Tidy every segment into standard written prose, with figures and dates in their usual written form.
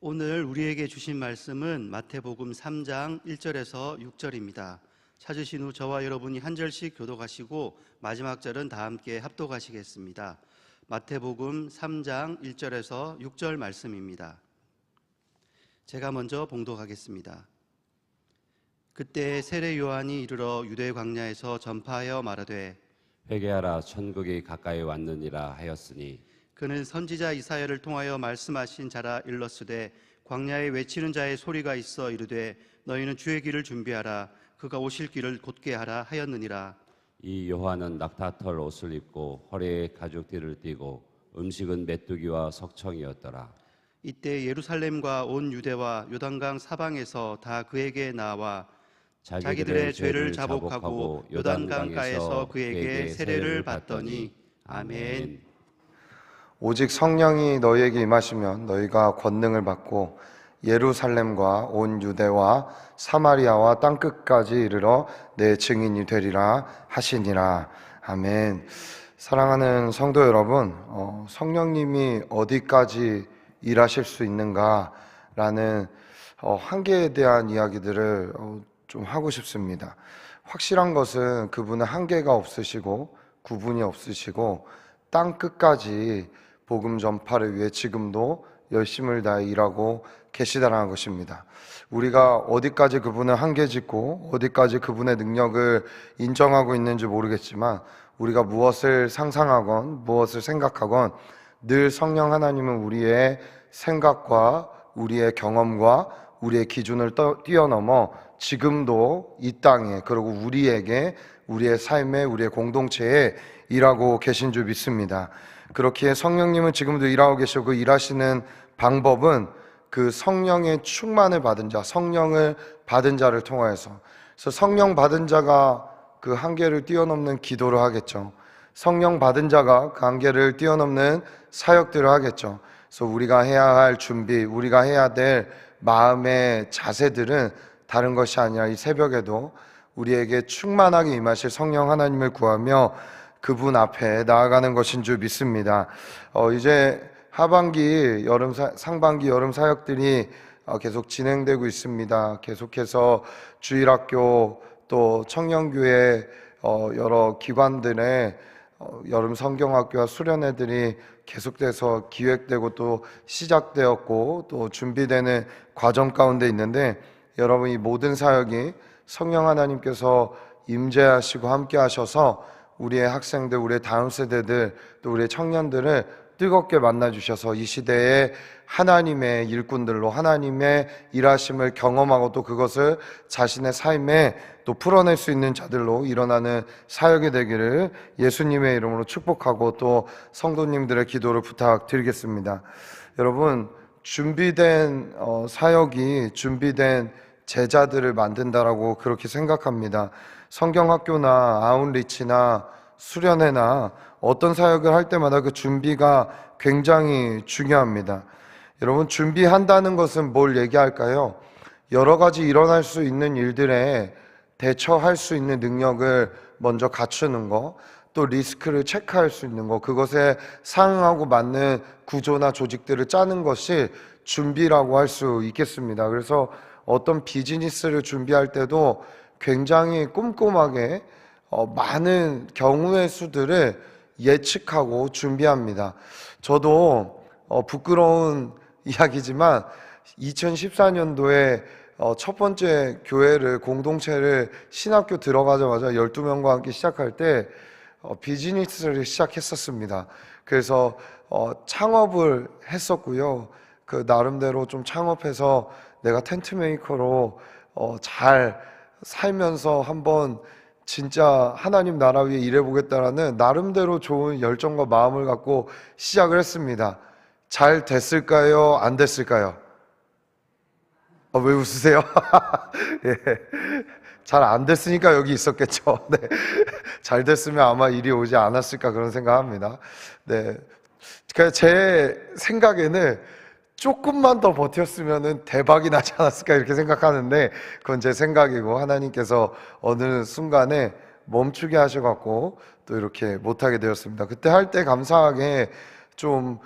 오늘 우리에게 주신 말씀은 마태복음 3장 1절에서 6절입니다. 찾으신 후 저와 여러분이 한 절씩 교독하시고 마지막 절은 다 함께 합독하시겠습니다. 마태복음 3장 1절에서 6절 말씀입니다. 제가 먼저 봉독하겠습니다. 그때 세례 요한이 이르러 유대 광야에서 전파하여 말하되 회개하라, 천국이 가까이 왔느니라 하였으니 그는 선지자 이사야를 통하여 말씀하신 자라 일렀으되 광야에 외치는 자의 소리가 있어 이르되 너희는 주의 길을 준비하라, 그가 오실 길을 곧게 하라 하였느니라. 이 요한은 낙타털 옷을 입고 허리에 가죽띠를 띠고 음식은 메뚜기와 석청이었더라. 이때 예루살렘과 온 유대와 요단강 사방에서 다 그에게 나와 자기들의 죄를 자복하고 요단강가에서 그에게 세례를 받더니 아멘. 오직 성령이 너희에게 임하시면 너희가 권능을 받고 예루살렘과 온 유대와 사마리아와 땅끝까지 이르러 내 증인이 되리라 하시니라. 아멘. 사랑하는 성도 여러분, 성령님이 어디까지 일하실 수 있는가라는 한계에 대한 이야기들을 좀 하고 싶습니다. 확실한 것은 그분은 한계가 없으시고 구분이 없으시고 땅 끝까지 복음 전파를 위해 지금도 열심을 다해 일하고 계시다라는 것입니다. 우리가 어디까지 그분을 한계 짓고 어디까지 그분의 능력을 인정하고 있는지 모르겠지만 우리가 무엇을 상상하건 무엇을 생각하건 늘 성령 하나님은 우리의 생각과 우리의 경험과 우리의 기준을 뛰어넘어 지금도 이 땅에, 그리고 우리에게, 우리의 삶에, 우리의 공동체에 일하고 계신 줄 믿습니다. 그렇기에 성령님은 지금도 일하고 계시고 그 일하시는 방법은 그 성령의 충만을 받은 자, 성령을 받은 자를 통하여서, 그래서 성령 받은 자가 그 한계를 뛰어넘는 기도를 하겠죠. 성령 받은 자가 그 한계를 뛰어넘는 사역들을 하겠죠. 그래서 우리가 해야 할 준비, 우리가 해야 될 마음의 자세들은 다른 것이 아니라 이 새벽에도 우리에게 충만하게 임하실 성령 하나님을 구하며 그분 앞에 나아가는 것인 줄 믿습니다. 이제 하반기, 상반기 여름 사역들이 계속 진행되고 있습니다. 계속해서 주일학교 또 청년교회 여러 기관들의 여름 성경학교와 수련회들이 계속돼서 기획되고 또 시작되었고 또 준비되는 과정 가운데 있는데, 여러분 이 모든 사역이 성령 하나님께서 임재하시고 함께 하셔서 우리의 학생들, 우리의 다음 세대들, 또 우리의 청년들을 뜨겁게 만나주셔서 이 시대에 하나님의 일꾼들로 하나님의 일하심을 경험하고 또 그것을 자신의 삶에 또 풀어낼 수 있는 자들로 일어나는 사역이 되기를 예수님의 이름으로 축복하고 또 성도님들의 기도를 부탁드리겠습니다. 여러분, 준비된 사역이 준비된 제자들을 만든다라고 그렇게 생각합니다. 성경학교나 아웃리치나 수련회나 어떤 사역을 할 때마다 그 준비가 굉장히 중요합니다. 여러분, 준비한다는 것은 뭘 얘기할까요? 여러 가지 일어날 수 있는 일들에 대처할 수 있는 능력을 먼저 갖추는 거, 또 리스크를 체크할 수 있는 거, 그것에 상응하고 맞는 구조나 조직들을 짜는 것이 준비라고 할 수 있겠습니다. 그래서 어떤 비즈니스를 준비할 때도 굉장히 꼼꼼하게 많은 경우의 수들을 예측하고 준비합니다. 저도 부끄러운 이야기지만 2014년도에 첫 번째 교회를, 공동체를 신학교 들어가자마자 12명과 함께 시작할 때 비즈니스를 시작했었습니다. 그래서 창업을 했었고요. 그 나름대로 좀 창업해서 내가 텐트 메이커로 잘 살면서 한번 진짜 하나님 나라 위에 일해보겠다라는 나름대로 좋은 열정과 마음을 갖고 시작을 했습니다. 잘 됐을까요? 안 됐을까요? 왜 웃으세요? 예. 잘 안 됐으니까 여기 있었겠죠. 네. 잘 됐으면 아마 일이 오지 않았을까 그런 생각합니다. 네. 그러니까 제 생각에는 조금만 더 버텼으면 대박이 나지 않았을까 이렇게 생각하는데, 그건 제 생각이고 하나님께서 어느 순간에 멈추게 하셔갖고 또 이렇게 못하게 되었습니다. 그때 할 때 감사하게 좀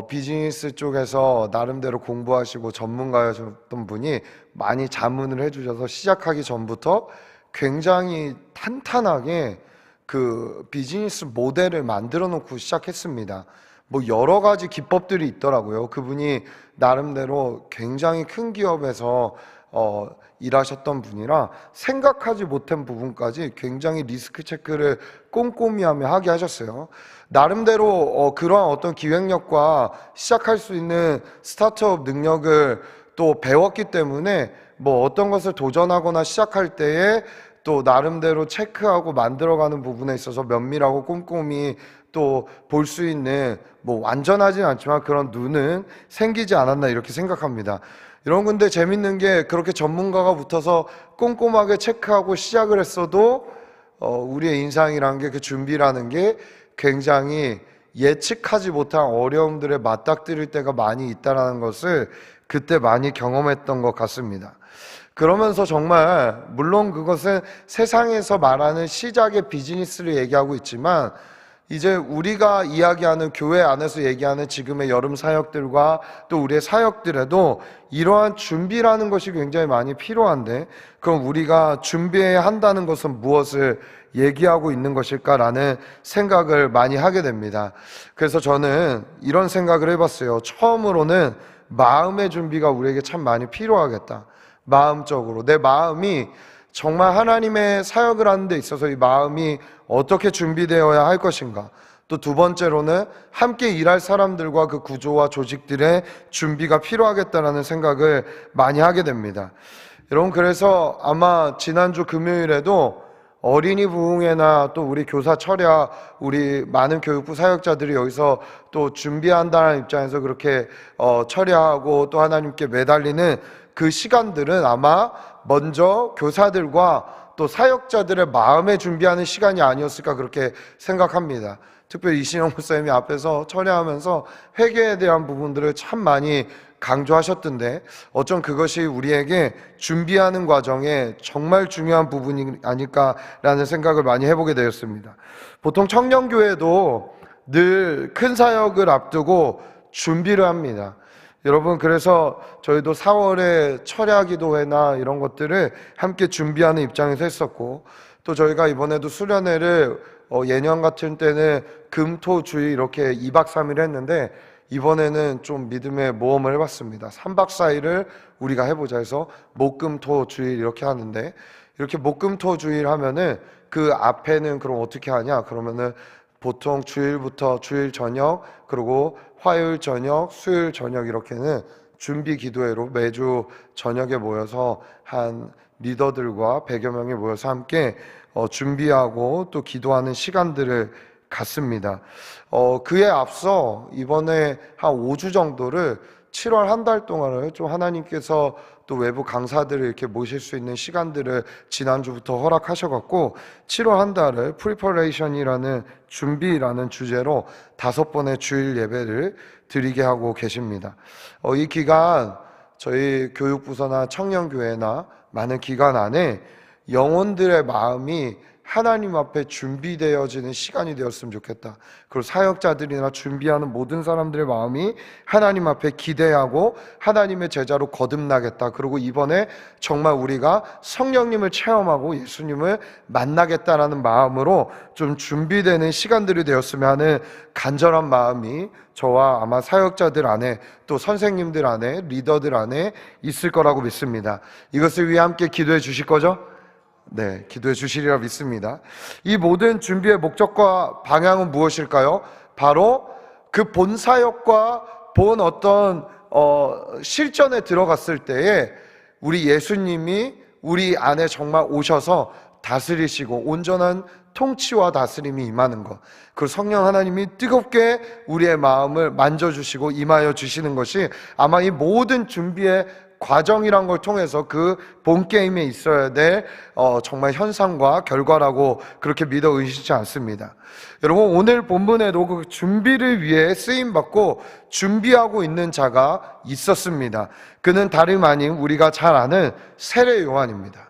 비즈니스 쪽에서 나름대로 공부하시고 전문가였던 분이 많이 자문을 해주셔서 시작하기 전부터 굉장히 탄탄하게 그 비즈니스 모델을 만들어 놓고 시작했습니다. 뭐 여러 가지 기법들이 있더라고요. 그분이 나름대로 굉장히 큰 기업에서 일하셨던 분이라 생각하지 못한 부분까지 굉장히 리스크 체크를 꼼꼼히 하게 하셨어요. 나름대로 그러한 어떤 기획력과 시작할 수 있는 스타트업 능력을 또 배웠기 때문에 뭐 어떤 것을 도전하거나 시작할 때에 또 나름대로 체크하고 만들어가는 부분에 있어서 면밀하고 꼼꼼히 또 볼 수 있는 뭐 완전하진 않지만 그런 눈은 생기지 않았나 이렇게 생각합니다. 이런 건데 재밌는 게 그렇게 전문가가 붙어서 꼼꼼하게 체크하고 시작을 했어도 우리의 인상이라는 게 그 준비라는 게 굉장히 예측하지 못한 어려움들에 맞닥뜨릴 때가 많이 있다는 것을 그때 많이 경험했던 것 같습니다. 그러면서 정말 물론 그것은 세상에서 말하는 시작의 비즈니스를 얘기하고 있지만 이제 우리가 이야기하는 교회 안에서 얘기하는 지금의 여름 사역들과 또 우리의 사역들에도 이러한 준비라는 것이 굉장히 많이 필요한데 그럼 우리가 준비해야 한다는 것은 무엇을 얘기하고 있는 것일까라는 생각을 많이 하게 됩니다. 그래서 저는 이런 생각을 해봤어요. 처음으로는 마음의 준비가 우리에게 참 많이 필요하겠다. 마음적으로 내 마음이 정말 하나님의 사역을 하는 데 있어서 이 마음이 어떻게 준비되어야 할 것인가. 또 두 번째로는 함께 일할 사람들과 그 구조와 조직들의 준비가 필요하겠다라는 생각을 많이 하게 됩니다. 여러분, 그래서 아마 지난주 금요일에도 어린이 부흥회나 또 우리 교사 철야, 우리 많은 교육부 사역자들이 여기서 또 준비한다는 입장에서 그렇게 철야하고 또 하나님께 매달리는 그 시간들은 아마 먼저 교사들과 또 사역자들의 마음에 준비하는 시간이 아니었을까 그렇게 생각합니다. 특별히 이신영 목사님이 앞에서 철야하면서 회개에 대한 부분들을 참 많이 강조하셨던데 어쩜 그것이 우리에게 준비하는 과정에 정말 중요한 부분이 아닐까라는 생각을 많이 해보게 되었습니다. 보통 청년교회도 늘 큰 사역을 앞두고 준비를 합니다. 여러분, 그래서 저희도 4월에 철야 기도회나 이런 것들을 함께 준비하는 입장에서 했었고 또 저희가 이번에도 수련회를 예년 같은 때는 금, 토, 주일 이렇게 2박 3일 했는데 이번에는 좀 믿음의 모험을 해봤습니다. 3박 4일을 우리가 해보자 해서 목, 금, 토, 주일 이렇게 하는데 이렇게 목, 금, 토, 주일 하면은 그 앞에는 그럼 어떻게 하냐? 그러면은 보통 주일부터 주일 저녁 그리고 화요일 저녁, 수요일 저녁 이렇게는 준비 기도회로 매주 저녁에 모여서 한 리더들과 100여 명이 모여서 함께 준비하고 또 기도하는 시간들을 갖습니다. 그에 앞서 이번에 한 5주 정도를 7월 한 달 동안을 좀 하나님께서 또 외부 강사들을 이렇게 모실 수 있는 시간들을 지난주부터 허락하셔갖고 7월 한 달을 프리퍼레이션이라는 준비라는 주제로 5번의 주일 예배를 드리게 하고 계십니다. 이 기간 저희 교육부서나 청년교회나 많은 기간 안에 영혼들의 마음이 하나님 앞에 준비되어지는 시간이 되었으면 좋겠다. 그리고 사역자들이나 준비하는 모든 사람들의 마음이 하나님 앞에 기대하고 하나님의 제자로 거듭나겠다. 그리고 이번에 정말 우리가 성령님을 체험하고 예수님을 만나겠다라는 마음으로 좀 준비되는 시간들이 되었으면 하는 간절한 마음이 저와 아마 사역자들 안에 또 선생님들 안에 리더들 안에 있을 거라고 믿습니다. 이것을 위해 함께 기도해 주실 거죠? 네, 기도해 주시리라 믿습니다. 이 모든 준비의 목적과 방향은 무엇일까요? 바로 그 본 사역과 본 어떤 실전에 들어갔을 때에 우리 예수님이 우리 안에 정말 오셔서 다스리시고 온전한 통치와 다스림이 임하는 것, 그 성령 하나님이 뜨겁게 우리의 마음을 만져주시고 임하여 주시는 것이 아마 이 모든 준비의 과정이란 걸 통해서 그 본 게임에 있어야 될 정말 현상과 결과라고 그렇게 믿어 의심치 않습니다. 여러분, 오늘 본문에도 그 준비를 위해 쓰임받고 준비하고 있는 자가 있었습니다. 그는 다름 아닌 우리가 잘 아는 세례 요한입니다.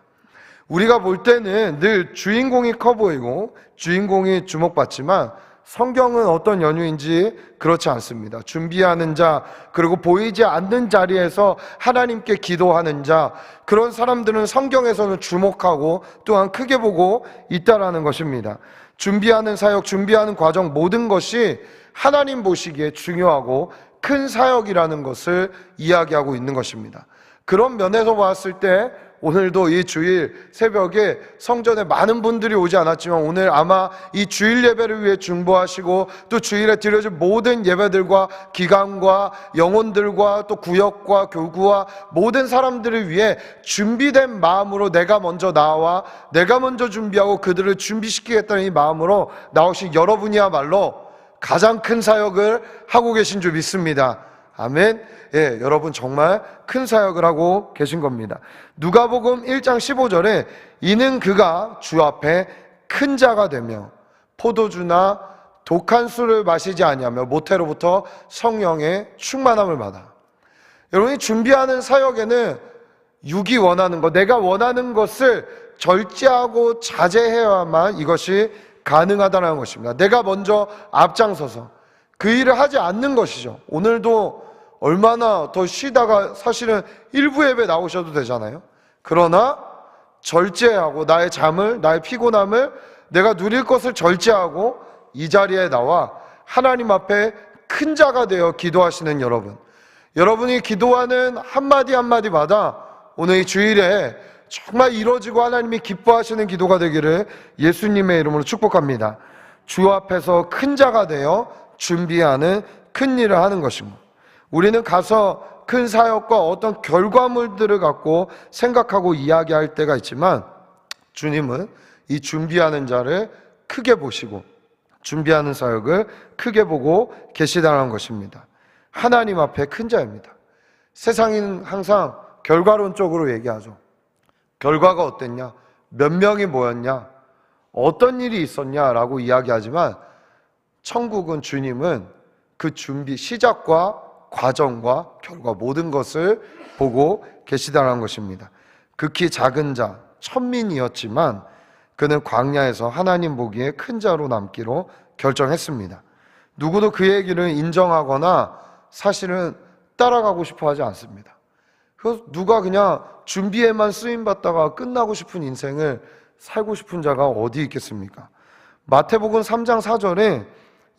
우리가 볼 때는 늘 주인공이 커 보이고 주인공이 주목받지만 성경은 어떤 연유인지 그렇지 않습니다. 준비하는 자, 그리고 보이지 않는 자리에서 하나님께 기도하는 자, 그런 사람들은 성경에서는 주목하고 또한 크게 보고 있다라는 것입니다. 준비하는 사역, 준비하는 과정, 모든 것이 하나님 보시기에 중요하고 큰 사역이라는 것을 이야기하고 있는 것입니다. 그런 면에서 봤을 때 오늘도 이 주일 새벽에 성전에 많은 분들이 오지 않았지만 오늘 아마 이 주일 예배를 위해 중보하시고 또 주일에 드려질 모든 예배들과 기간과 영혼들과 또 구역과 교구와 모든 사람들을 위해 준비된 마음으로 내가 먼저 나와 내가 먼저 준비하고 그들을 준비시키겠다는 이 마음으로 나오신 여러분이야말로 가장 큰 사역을 하고 계신 줄 믿습니다. 아멘. 예, 여러분 정말 큰 사역을 하고 계신 겁니다. 누가복음 1장 15절에 이는 그가 주 앞에 큰 자가 되며 포도주나 독한 술을 마시지 아니하며 모태로부터 성령의 충만함을 받아. 여러분이 준비하는 사역에는 육이 원하는 것, 내가 원하는 것을 절제하고 자제해야만 이것이 가능하다는 것입니다. 내가 먼저 앞장서서 그 일을 하지 않는 것이죠. 오늘도 얼마나 더 쉬다가 사실은 일부 예배 나오셔도 되잖아요. 그러나 절제하고 나의 잠을, 나의 피곤함을 내가 누릴 것을 절제하고 이 자리에 나와 하나님 앞에 큰 자가 되어 기도하시는 여러분, 여러분이 기도하는 한마디 한마디마다 오늘 이 주일에 정말 이루어지고 하나님이 기뻐하시는 기도가 되기를 예수님의 이름으로 축복합니다. 주 앞에서 큰 자가 되어 준비하는 큰 일을 하는 것입니다. 우리는 가서 큰 사역과 어떤 결과물들을 갖고 생각하고 이야기할 때가 있지만 주님은 이 준비하는 자를 크게 보시고 준비하는 사역을 크게 보고 계시다는 것입니다. 하나님 앞에 큰 자입니다. 세상은 항상 결과론적으로 얘기하죠. 결과가 어땠냐? 몇 명이 모였냐? 어떤 일이 있었냐라고 이야기하지만 천국은 주님은 그 준비, 시작과 과정과 결과 모든 것을 보고 계시다는 것입니다. 극히 작은 자, 천민이었지만 그는 광야에서 하나님 보기에 큰 자로 남기로 결정했습니다. 누구도 그의 길을 인정하거나 사실은 따라가고 싶어 하지 않습니다. 그래서 누가 그냥 준비에만 쓰임받다가 끝나고 싶은 인생을 살고 싶은 자가 어디 있겠습니까? 마태복음 3장 4절에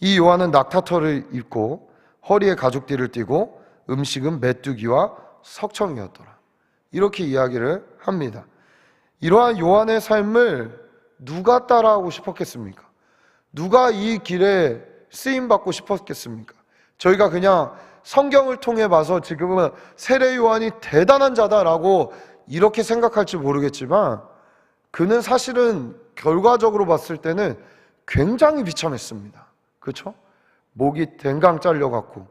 이 요한은 낙타털을 입고 허리에 가죽띠를 띠고 음식은 메뚜기와 석청이었더라. 이렇게 이야기를 합니다. 이러한 요한의 삶을 누가 따라하고 싶었겠습니까? 누가 이 길에 쓰임받고 싶었겠습니까? 저희가 그냥 성경을 통해 봐서 지금은 세례 요한이 대단한 자다라고 이렇게 생각할지 모르겠지만 그는 사실은 결과적으로 봤을 때는 굉장히 비참했습니다. 그렇죠? 목이 댕강 잘려갖고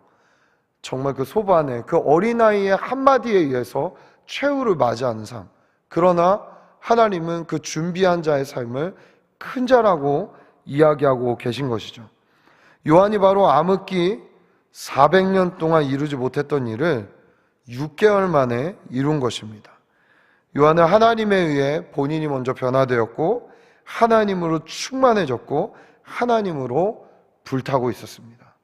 정말 그 소반에 그 어린아이의 한마디에 의해서 최후를 맞이하는 삶. 그러나 하나님은 그 준비한 자의 삶을 큰 자라고 이야기하고 계신 것이죠. 요한이 바로 암흑기 400년 동안 이루지 못했던 일을 6개월 만에 이룬 것입니다. 요한은 하나님에 의해 본인이 먼저 변화되었고 하나님으로 충만해졌고 하나님으로 불타고 있었습니다.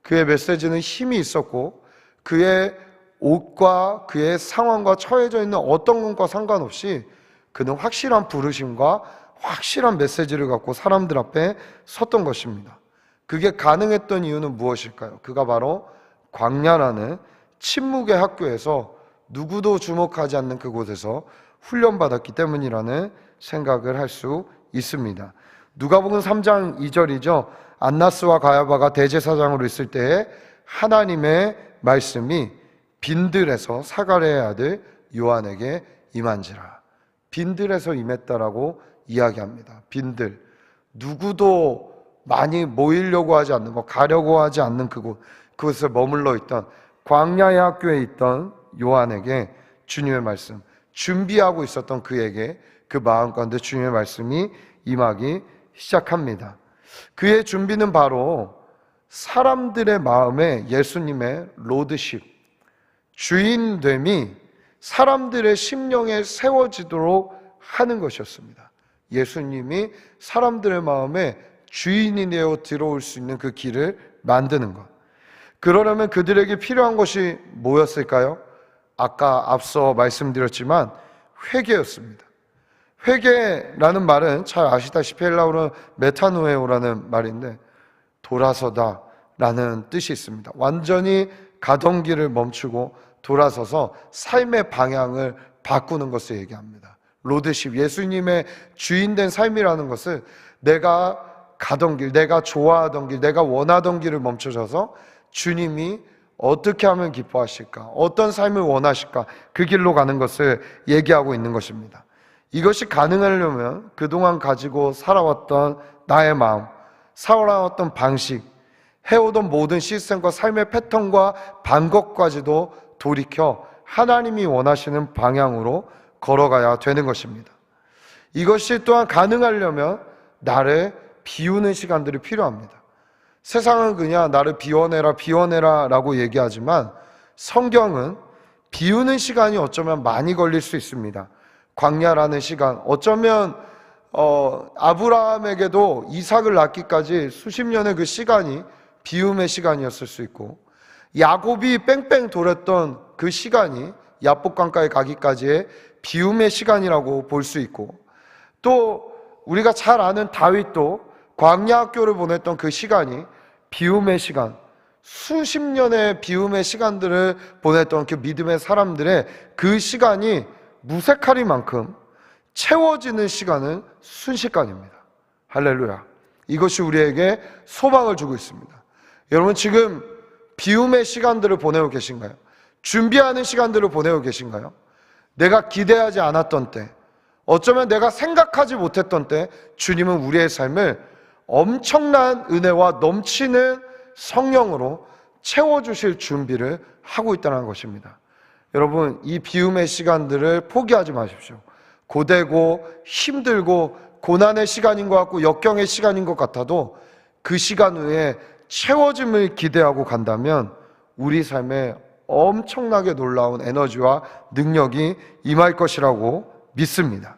그의 메시지는 힘이 있었고 그의 옷과 그의 상황과 처해져 있는 어떤 것과 상관없이 그는 확실한 부르심과 확실한 메시지를 갖고 사람들 앞에 섰던 것입니다. 그게 가능했던 이유는 무엇일까요? 그가 바로 광야라는 침묵의 학교에서 누구도 주목하지 않는 그곳에서 훈련받았기 때문이라는 생각을 할 수 있습니다. 누가복음 3장 2절이죠. 안나스와 가야바가 대제사장으로 있을 때에 하나님의 말씀이 빈들에서 사가랴의 아들 요한에게 임한지라. 빈들에서 임했다라고 이야기합니다. 빈들, 누구도 많이 모이려고 하지 않는 것, 가려고 하지 않는 그곳, 그곳에 머물러 있던 광야의 학교에 있던 요한에게 주님의 말씀, 준비하고 있었던 그에게 그 마음 가운데 주님의 말씀이 임하기 시작합니다. 그의 준비는 바로 사람들의 마음에 예수님의 로드십, 주인됨이 사람들의 심령에 세워지도록 하는 것이었습니다. 예수님이 사람들의 마음에 주인이 되어 들어올 수 있는 그 길을 만드는 것. 그러려면 그들에게 필요한 것이 뭐였을까요? 아까 앞서 말씀드렸지만 회개였습니다. 회개라는 말은 잘 아시다시피 헬라어로 메타노에오라는 말인데 돌아서다 라는 뜻이 있습니다. 완전히 가던 길을 멈추고 돌아서서 삶의 방향을 바꾸는 것을 얘기합니다. 로드십, 예수님의 주인된 삶이라는 것을 내가 가던 길, 내가 좋아하던 길, 내가 원하던 길을 멈춰서서 주님이 어떻게 하면 기뻐하실까, 어떤 삶을 원하실까, 그 길로 가는 것을 얘기하고 있는 것입니다. 이것이 가능하려면 그동안 가지고 살아왔던 나의 마음, 살아왔던 방식, 해오던 모든 시스템과 삶의 패턴과 방법까지도 돌이켜 하나님이 원하시는 방향으로 걸어가야 되는 것입니다. 이것이 또한 가능하려면 나를 비우는 시간들이 필요합니다. 세상은 그냥 나를 비워내라 비워내라 라고 얘기하지만 성경은 비우는 시간이 어쩌면 많이 걸릴 수 있습니다. 광야라는 시간, 어쩌면 아브라함에게도 이삭을 낳기까지 수십 년의 그 시간이 비움의 시간이었을 수 있고, 야곱이 뺑뺑 돌았던 그 시간이 야복강가에 가기까지의 비움의 시간이라고 볼 수 있고, 또 우리가 잘 아는 다윗도 광야 학교를 보냈던 그 시간이 비움의 시간, 수십 년의 비움의 시간들을 보냈던 그 믿음의 사람들의 그 시간이 무색하리만큼 채워지는 시간은 순식간입니다. 할렐루야. 이것이 우리에게 소망을 주고 있습니다. 여러분, 지금 비움의 시간들을 보내고 계신가요? 준비하는 시간들을 보내고 계신가요? 내가 기대하지 않았던 때, 어쩌면 내가 생각하지 못했던 때 주님은 우리의 삶을 엄청난 은혜와 넘치는 성령으로 채워주실 준비를 하고 있다는 것입니다. 여러분, 이 비움의 시간들을 포기하지 마십시오. 고되고 힘들고 고난의 시간인 것 같고 역경의 시간인 것 같아도 그 시간 후에 채워짐을 기대하고 간다면 우리 삶에 엄청나게 놀라운 에너지와 능력이 임할 것이라고 믿습니다.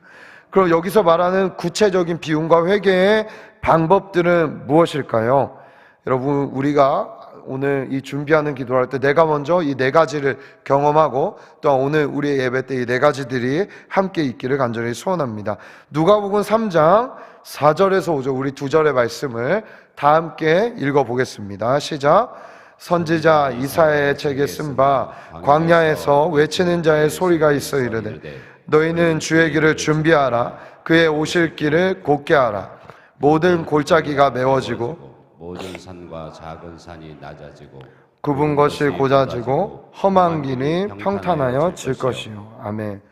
그럼 여기서 말하는 구체적인 비움과 회개의 방법들은 무엇일까요? 여러분, 우리가 오늘 이 준비하는 기도를 할 때 내가 먼저 이 네 가지를 경험하고 또한 오늘 우리의 예배 때 이 네 가지들이 함께 있기를 간절히 소원합니다. 누가복음 3장 4절에서 5절, 우리 두 절의 말씀을 다 함께 읽어보겠습니다. 시작. 선지자 이사야의 책에 쓴 바 광야에서 외치는 자의 소리가 있어 이르되 너희는 주의 길을 준비하라. 그의 오실 길을 곧게 하라. 모든 골짜기가 메워지고 모든 산과 작은 산이 낮아지고 굽은 것이 고자지고 험한 길이 평탄하여 질 것이요. 아멘.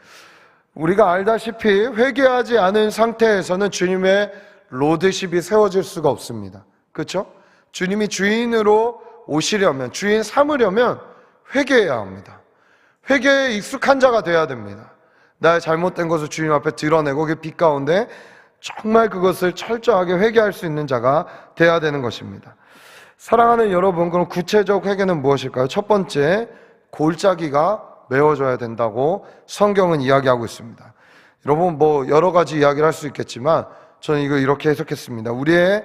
우리가 알다시피 회개하지 않은 상태에서는 주님의 로드십이 세워질 수가 없습니다. 그렇죠? 주님이 주인으로 오시려면, 주인 삼으려면 회개해야 합니다. 회개에 익숙한 자가 돼야 됩니다. 나의 잘못된 것을 주님 앞에 드러내고 그 빛 가운데 정말 그것을 철저하게 회개할 수 있는 자가 돼야 되는 것입니다. 사랑하는 여러분, 그럼 구체적 회개는 무엇일까요? 첫 번째, 골짜기가 메워져야 된다고 성경은 이야기하고 있습니다. 여러분, 여러 가지 이야기를 할 수 있겠지만 저는 이거 이렇게 해석했습니다. 우리의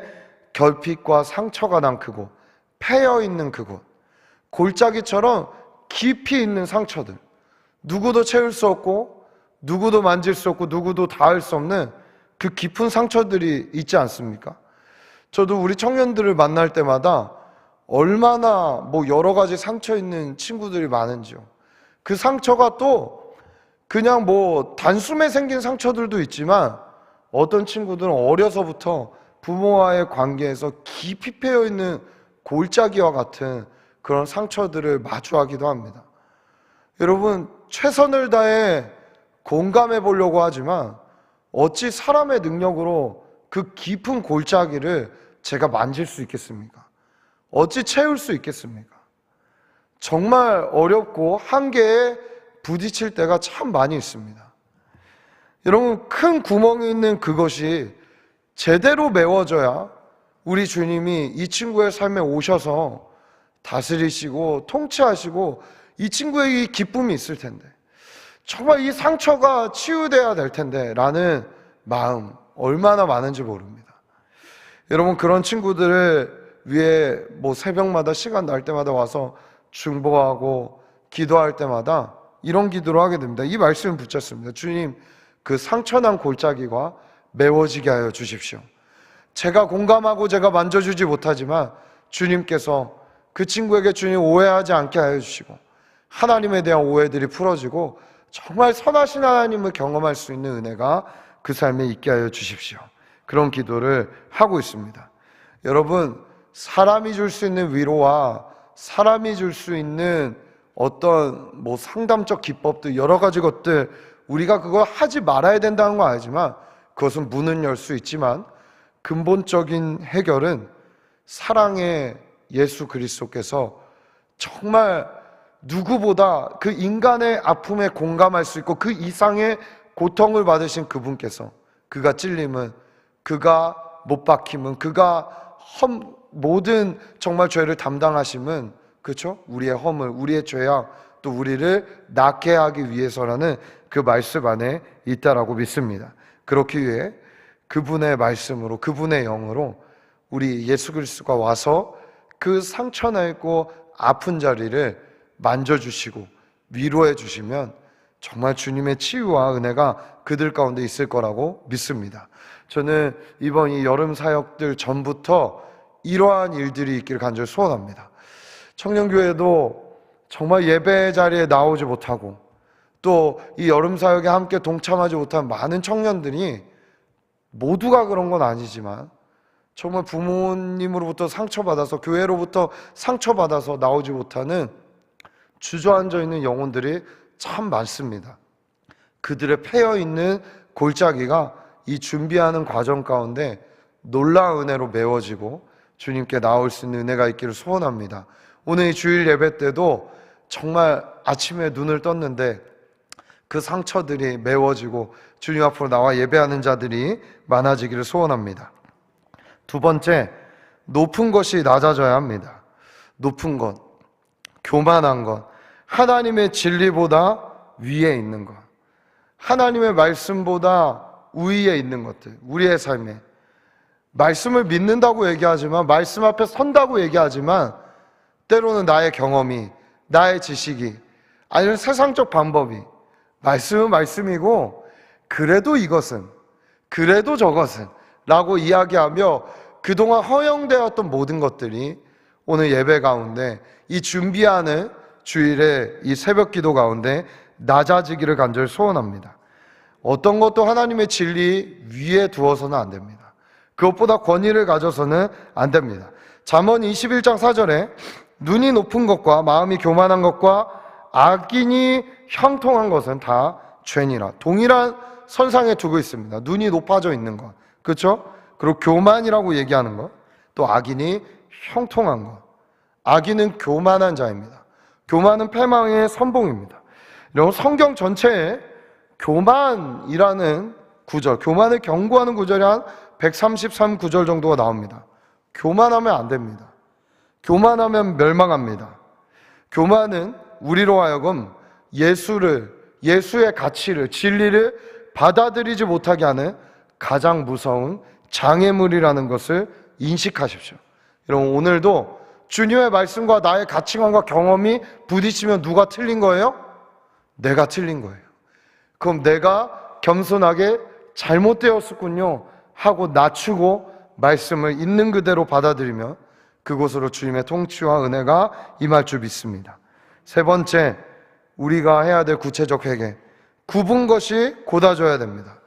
결핍과 상처가 난 그곳, 패여 있는 그곳, 골짜기처럼 깊이 있는 상처들, 누구도 채울 수 없고 누구도 만질 수 없고 누구도 닿을 수 없는 그 깊은 상처들이 있지 않습니까? 저도 우리 청년들을 만날 때마다 얼마나 여러 가지 상처 있는 친구들이 많은지요. 그 상처가 또 그냥 단숨에 생긴 상처들도 있지만 어떤 친구들은 어려서부터 부모와의 관계에서 깊이 패여 있는 골짜기와 같은 그런 상처들을 마주하기도 합니다. 여러분, 최선을 다해 공감해 보려고 하지만 어찌 사람의 능력으로 그 깊은 골짜기를 제가 만질 수 있겠습니까? 어찌 채울 수 있겠습니까? 정말 어렵고 한계에 부딪힐 때가 참 많이 있습니다. 여러분, 큰 구멍이 있는 그것이 제대로 메워져야 우리 주님이 이 친구의 삶에 오셔서 다스리시고 통치하시고 이 친구에게 이 기쁨이 있을 텐데, 정말 이 상처가 치유돼야 될 텐데 라는 마음 얼마나 많은지 모릅니다. 여러분, 그런 친구들을 위해 뭐 새벽마다 시간 날 때마다 와서 중보하고 기도할 때마다 이런 기도를 하게 됩니다. 이 말씀을 붙잡습니다. 주님, 그 상처난 골짜기가 메워지게 하여 주십시오. 제가 공감하고 제가 만져주지 못하지만 주님께서 그 친구에게 주님 오해하지 않게 하여 주시고 하나님에 대한 오해들이 풀어지고 정말 선하신 하나님을 경험할 수 있는 은혜가 그 삶에 있게 하여 주십시오. 그런 기도를 하고 있습니다. 여러분, 사람이 줄 수 있는 위로와 사람이 줄 수 있는 어떤 뭐 상담적 기법들 여러 가지 것들 우리가 그거 하지 말아야 된다는 건 아니지만 그것은 문은 열 수 있지만 근본적인 해결은 사랑의 예수 그리스도께서 정말 누구보다 그 인간의 아픔에 공감할 수 있고 그 이상의 고통을 받으신 그분께서 그가 찔림은 그가 못 박힘은 그가 모든 정말 죄를 담당하심은 그렇죠? 우리의 허물, 우리의 죄악 또 우리를 낫게 하기 위해서라는 그 말씀 안에 있다라고 믿습니다. 그렇기 위해 그분의 말씀으로 그분의 영으로 우리 예수 그리스도가 와서 그 상처나 있고 아픈 자리를 만져주시고 위로해 주시면 정말 주님의 치유와 은혜가 그들 가운데 있을 거라고 믿습니다. 저는 이번 이 여름 사역들 전부터 이러한 일들이 있기를 간절히 소원합니다. 청년교회도 정말 예배 자리에 나오지 못하고 또 이 여름 사역에 함께 동참하지 못한 많은 청년들이 모두가 그런 건 아니지만 정말 부모님으로부터 상처받아서 교회로부터 상처받아서 나오지 못하는 주저앉아 있는 영혼들이 참 많습니다. 그들의 패여있는 골짜기가 이 준비하는 과정 가운데 놀라운 은혜로 메워지고 주님께 나올 수 있는 은혜가 있기를 소원합니다. 오늘 이 주일 예배 때도 정말 아침에 눈을 떴는데 그 상처들이 메워지고 주님 앞으로 나와 예배하는 자들이 많아지기를 소원합니다. 두 번째, 높은 것이 낮아져야 합니다. 높은 것, 교만한 것, 하나님의 진리보다 위에 있는 것, 하나님의 말씀보다 우위에 있는 것들, 우리의 삶에 말씀을 믿는다고 얘기하지만 말씀 앞에 선다고 얘기하지만 때로는 나의 경험이, 나의 지식이 아니면 세상적 방법이 말씀은 말씀이고 그래도 이것은 그래도 저것은 라고 이야기하며 그동안 허용되었던 모든 것들이 오늘 예배 가운데 이 준비하는 주일에 이 새벽 기도 가운데 낮아지기를 간절히 소원합니다. 어떤 것도 하나님의 진리 위에 두어서는 안 됩니다. 그것보다 권위를 가져서는 안 됩니다. 잠언 21장 4절에 눈이 높은 것과 마음이 교만한 것과 악인이 형통한 것은 다 죄니라. 동일한 선상에 두고 있습니다. 눈이 높아져 있는 것, 그렇죠? 그리고 교만이라고 얘기하는 것, 또 악인이 형통한 것. 악인은 교만한 자입니다. 교만은 패망의 선봉입니다. 여러분, 성경 전체에 교만이라는 구절, 교만을 경고하는 구절이 한 133구절 정도가 나옵니다. 교만하면 안 됩니다. 교만하면 멸망합니다. 교만은 우리로 하여금 예수의 가치를, 진리를 받아들이지 못하게 하는 가장 무서운 장애물이라는 것을 인식하십시오. 여러분, 오늘도 주님의 말씀과 나의 가치관과 경험이 부딪히면 누가 틀린 거예요? 내가 틀린 거예요. 그럼 내가 겸손하게 잘못되었었군요 하고 낮추고 말씀을 있는 그대로 받아들이면 그곳으로 주님의 통치와 은혜가 임할 줄 믿습니다. 세 번째, 우리가 해야 될 구체적 회개, 굽은 것이 곧아져야 됩니다.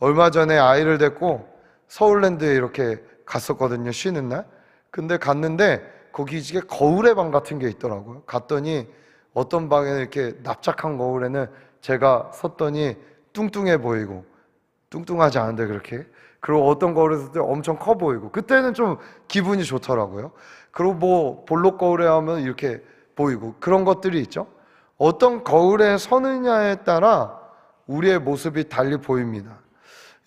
얼마 전에 아이를 데리고 서울랜드에 이렇게 갔었거든요, 쉬는 날. 근데 갔는데 거기 이게 거울의 방 같은 게 있더라고요. 갔더니 어떤 방에는 이렇게 납작한 거울에는 제가 섰더니 뚱뚱해 보이고, 뚱뚱하지 않은데 그렇게, 그리고 어떤 거울에서도 엄청 커 보이고, 그때는 좀 기분이 좋더라고요. 그리고 뭐 볼록 거울에 하면 이렇게 보이고, 그런 것들이 있죠. 어떤 거울에 서느냐에 따라 우리의 모습이 달리 보입니다.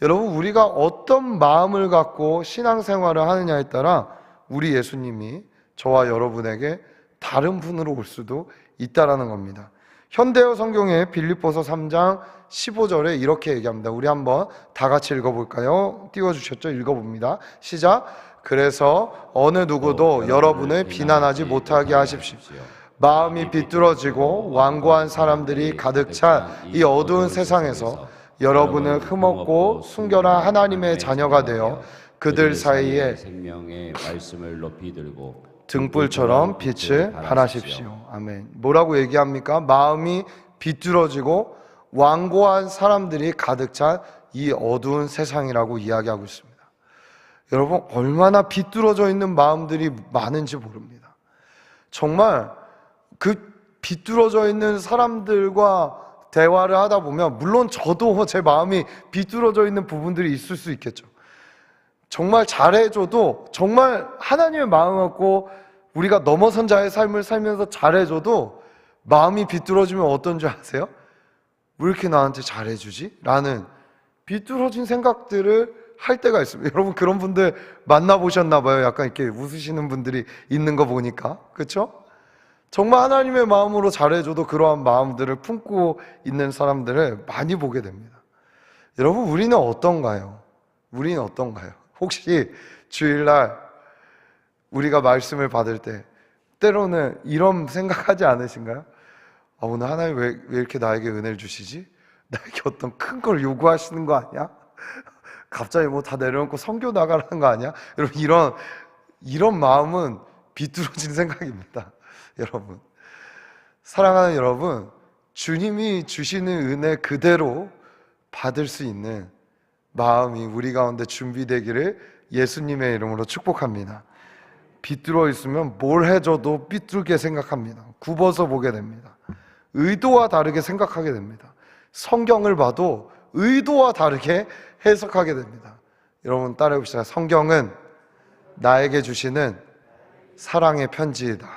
여러분, 우리가 어떤 마음을 갖고 신앙생활을 하느냐에 따라 우리 예수님이 저와 여러분에게 다른 분으로 올 수도 있다라는 겁니다. 현대어 성경의 빌립보서 3장 15절에 이렇게 얘기합니다. 우리 한번 다 같이 읽어볼까요? 띄워주셨죠? 읽어봅니다. 시작. 그래서 어느 누구도 여러분을 비난하지 못하게 하십시오. 마음이 비뚤어지고 완고한 사람들이 가득 찬 이 어두운 세상에서 여러분을 흠없고 순결한 하나님의 자녀가 되어 그들 사이에 생명의 말씀을 높이 들고 등불처럼 빛을 발하십시오. 아멘. 뭐라고 얘기합니까? 마음이 비뚤어지고 완고한 사람들이 가득 찬 이 어두운 세상이라고 이야기하고 있습니다. 여러분, 얼마나 비뚤어져 있는 마음들이 많은지 모릅니다. 정말 그 비뚤어져 있는 사람들과 대화를 하다 보면, 물론 저도 제 마음이 비뚤어져 있는 부분들이 있을 수 있겠죠. 정말 잘해줘도, 정말 하나님의 마음 갖고 우리가 넘어선 자의 삶을 살면서 잘해줘도 마음이 비뚤어지면 어떤 줄 아세요? 왜 이렇게 나한테 잘해주지? 라는 비뚤어진 생각들을 할 때가 있습니다. 여러분, 그런 분들 만나보셨나 봐요. 약간 이렇게 웃으시는 분들이 있는 거 보니까. 그렇죠? 정말 하나님의 마음으로 잘해줘도 그러한 마음들을 품고 있는 사람들을 많이 보게 됩니다. 여러분, 우리는 어떤가요? 우리는 어떤가요? 혹시 주일날 우리가 말씀을 받을 때 때로는 이런 생각하지 않으신가요? 오늘 하나님 왜 이렇게 나에게 은혜를 주시지? 나에게 어떤 큰 걸 요구하시는 거 아니야? 갑자기 뭐 다 내려놓고 선교 나가라는 거 아니야? 여러분, 이런 마음은 비뚤어진 생각입니다. 여러분, 사랑하는 여러분, 주님이 주시는 은혜 그대로 받을 수 있는 마음이 우리 가운데 준비되기를 예수님의 이름으로 축복합니다. 비뚤어 있으면 뭘 해줘도 삐뚤게 생각합니다. 굽어서 보게 됩니다. 의도와 다르게 생각하게 됩니다. 성경을 봐도 의도와 다르게 해석하게 됩니다. 여러분, 따라해 봅시다. 성경은 나에게 주시는 사랑의 편지이다.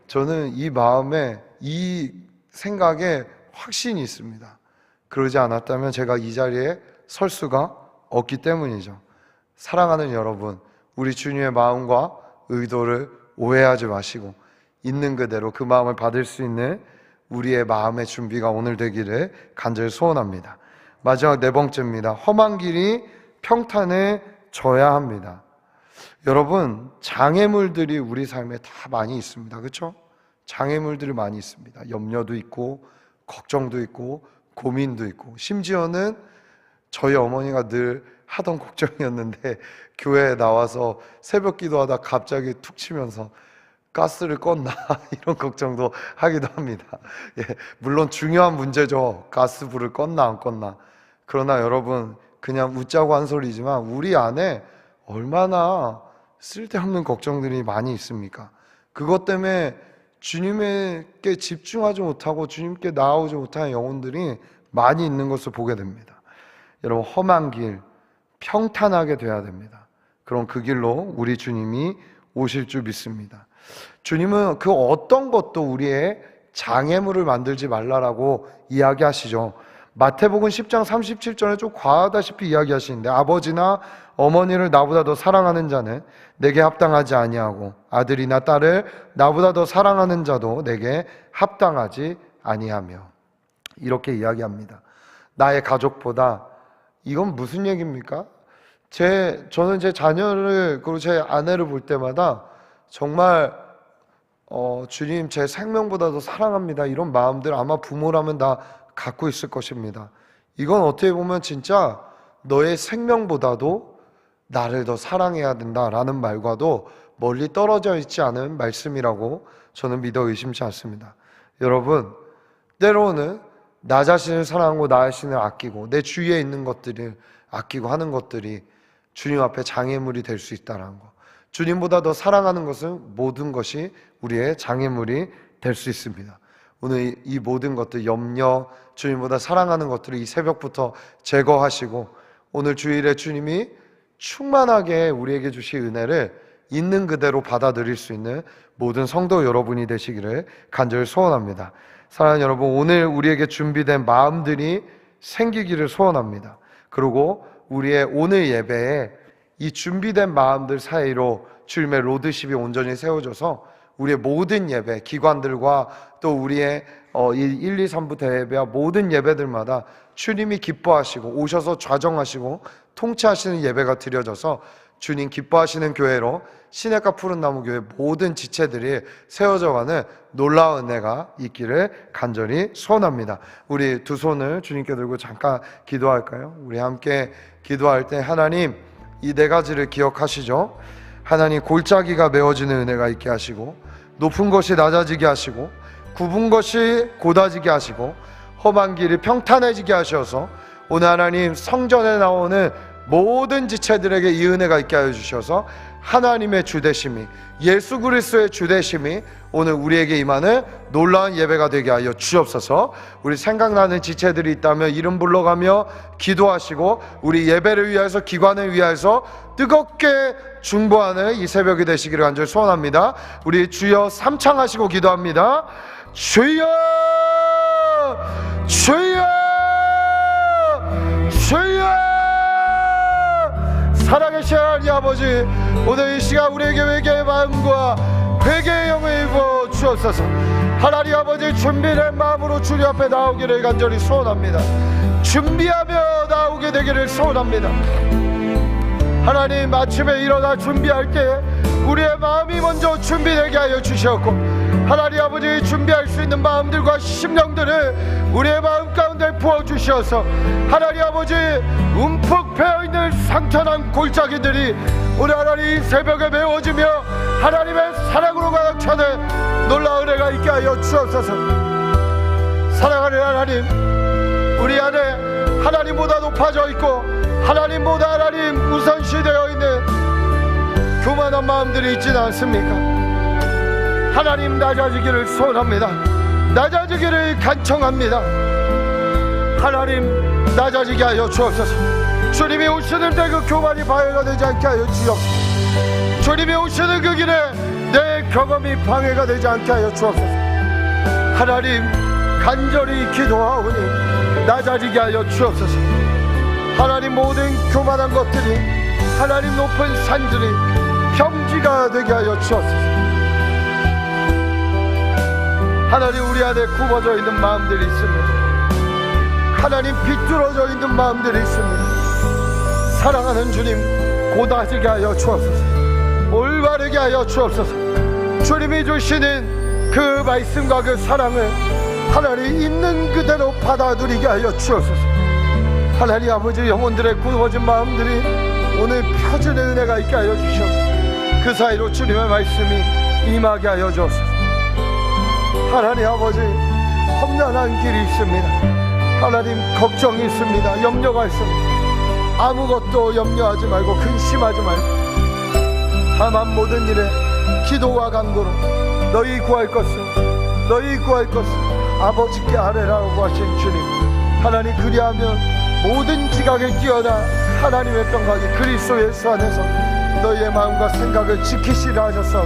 저는 이 마음에, 이 생각에 확신이 있습니다. 그러지 않았다면 제가 이 자리에 설 수가 없기 때문이죠. 사랑하는 여러분, 우리 주님의 마음과 의도를 오해하지 마시고 있는 그대로 그 마음을 받을 수 있는 우리의 마음의 준비가 오늘 되기를 간절히 소원합니다. 마지막 네 번째입니다. 험한 길이 평탄해져야 합니다. 여러분, 장애물들이 우리 삶에 다 많이 있습니다. 그렇죠? 장애물들이 많이 있습니다. 염려도 있고 걱정도 있고 고민도 있고, 심지어는 저희 어머니가 늘 하던 걱정이었는데 교회에 나와서 새벽 기도하다 갑자기 툭 치면서 가스를 껐나 이런 걱정도 하기도 합니다. 예, 물론 중요한 문제죠. 가스불을 껐나 안 껐나. 그러나 여러분, 그냥 웃자고 한 소리지만 우리 안에 얼마나 쓸데없는 걱정들이 많이 있습니까? 그것 때문에 주님께 집중하지 못하고 주님께 나아오지 못하는 영혼들이 많이 있는 것을 보게 됩니다. 여러분, 험한 길 평탄하게 돼야 됩니다. 그럼 그 길로 우리 주님이 오실 줄 믿습니다. 주님은 그 어떤 것도 우리의 장애물을 만들지 말라라고 이야기하시죠. 마태복음 10장 37절에 좀 과하다시피 이야기하시는데, 아버지나 어머니를 나보다 더 사랑하는 자는 내게 합당하지 아니하고 아들이나 딸을 나보다 더 사랑하는 자도 내게 합당하지 아니하며, 이렇게 이야기합니다. 나의 가족보다, 이건 무슨 얘기입니까? 저는 제 자녀를, 그리고 제 아내를 볼 때마다 정말 주님, 제 생명보다 더 사랑합니다, 이런 마음들 아마 부모라면 다 갖고 있을 것입니다. 이건 어떻게 보면 진짜 너의 생명보다도 나를 더 사랑해야 된다라는 말과도 멀리 떨어져 있지 않은 말씀이라고 저는 믿어 의심치 않습니다. 여러분, 때로는 나 자신을 사랑하고 나 자신을 아끼고 내 주위에 있는 것들을 아끼고 하는 것들이 주님 앞에 장애물이 될 수 있다는 것, 주님보다 더 사랑하는 것은 모든 것이 우리의 장애물이 될 수 있습니다. 오늘 이 모든 것들, 염려, 주님보다 사랑하는 것들을 이 새벽부터 제거하시고 오늘 주일에 주님이 충만하게 우리에게 주실 은혜를 있는 그대로 받아들일 수 있는 모든 성도 여러분이 되시기를 간절히 소원합니다. 사랑하는 여러분, 오늘 우리에게 준비된 마음들이 생기기를 소원합니다. 그리고 우리의 오늘 예배에 이 준비된 마음들 사이로 주님의 로드십이 온전히 세워져서 우리의 모든 예배, 기관들과 또 우리의 1, 2, 3부 대예배와 모든 예배들마다 주님이 기뻐하시고 오셔서 좌정하시고 통치하시는 예배가 드려져서 주님 기뻐하시는 교회로 시냇가 푸른나무 교회 모든 지체들이 세워져가는 놀라운 은혜가 있기를 간절히 소원합니다. 우리 두 손을 주님께 들고 잠깐 기도할까요? 우리 함께 기도할 때 하나님, 이 네 가지를 기억하시죠? 하나님, 골짜기가 메워지는 은혜가 있게 하시고, 높은 것이 낮아지게 하시고, 굽은 것이 곧아지게 하시고, 험한 길이 평탄해지게 하셔서 오늘 하나님 성전에 나오는 모든 지체들에게 이 은혜가 있게 하여 주셔서 하나님의 주되심이, 예수 그리스도의 주되심이 오늘 우리에게 임하는 놀라운 예배가 되게 하여 주옵소서. 우리 생각나는 지체들이 있다면 이름 불러가며 기도하시고, 우리 예배를 위하여서, 기관을 위하여서 뜨겁게 중보하는 이 새벽이 되시기를 간절히 소원합니다. 우리 주여 삼창하시고 기도합니다. 주여, 주여, 주여. 살아계신 하나님 아버지, 오늘 이 시간 우리에게 회개의 마음과 회개의 영을 입어 주옵소서. 하나님 아버지, 준비된 마음으로 주님 앞에 나오기를 간절히 소원합니다. 준비하며 나오게 되기를 소원합니다. 하나님, 아침에 일어나 준비할 때 우리의 마음이 먼저 준비되게 하여 주시옵고, 하나님 아버지, 준비할 수 있는 마음들과 심령들을 우리의 마음 가운데 부어주셔서 하나님 아버지, 움푹 패어있는 상처난 골짜기들이 오늘 하나님 새벽에 메워지며 하나님의 사랑으로 가득 차는 놀라운 은혜가 있게 하여 주옵소서. 사랑하는 하나님, 우리 안에 하나님보다 높아져 있고 하나님보다 하나님 우선시되어 있는 교만한 마음들이 있지는 않습니까? 하나님, 낮아지기를 소원합니다. 낮아지기를 간청합니다. 하나님, 낮아지게 하여 주옵소서. 주님이 오시는데 그 교만이 방해가 되지 않게 하여 주옵소서. 주님이 오시는 그 길에 내 경험이 방해가 되지 않게 하여 주옵소서. 하나님, 간절히 기도하오니 낮아지게 하여 주옵소서. 하나님, 모든 교만한 것들이, 하나님 높은 산들이 평지가 되게 하여 주옵소서. 하나님, 우리 안에 굽어져 있는 마음들이 있습니다. 하나님, 비뚤어져 있는 마음들이 있습니다. 사랑하는 주님, 곧아지게 하여 주옵소서. 올바르게 하여 주옵소서. 주님이 주시는 그 말씀과 그 사랑을 하나님 있는 그대로 받아들이게 하여 주옵소서. 하나님 아버지, 영혼들의 굽어진 마음들이 오늘 펴지는 은혜가 있게 하여 주시옵소서. 그 사이로 주님의 말씀이 임하게 하여 주옵소서. 하나님 아버지, 험난한 길이 있습니다. 하나님, 걱정이 있습니다. 염려가 있습니다. 아무것도 염려하지 말고 근심하지 말고, 다만 모든 일에 기도와 간구로 너희 구할 것을 아버지께 아뢰라고 하신 주님, 하나님, 그리하면 모든 지각에 뛰어나 하나님의 평강이 그리스도 예수 안에서 너희의 마음과 생각을 지키시라 하셔서,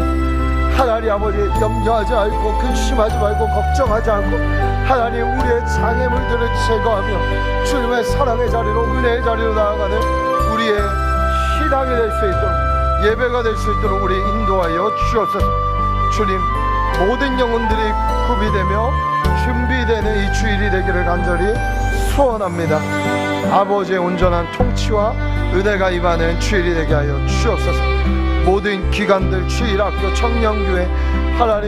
하나님 아버지, 염려하지 않고 근심하지 말고 걱정하지 않고 하나님, 우리의 장애물들을 제거하며 주님의 사랑의 자리로, 은혜의 자리로 나아가는 우리의 신앙이 될 수 있도록, 예배가 될 수 있도록 우리 인도하여 주옵소서. 주님, 모든 영혼들이 구비되며 준비되는 이 주일이 되기를 간절히 소원합니다. 아버지의 온전한 통치와 은혜가 임하는 주일이 되게 하여 주옵소서. 모든 기관들, 주일학교, 청년교회, 하나님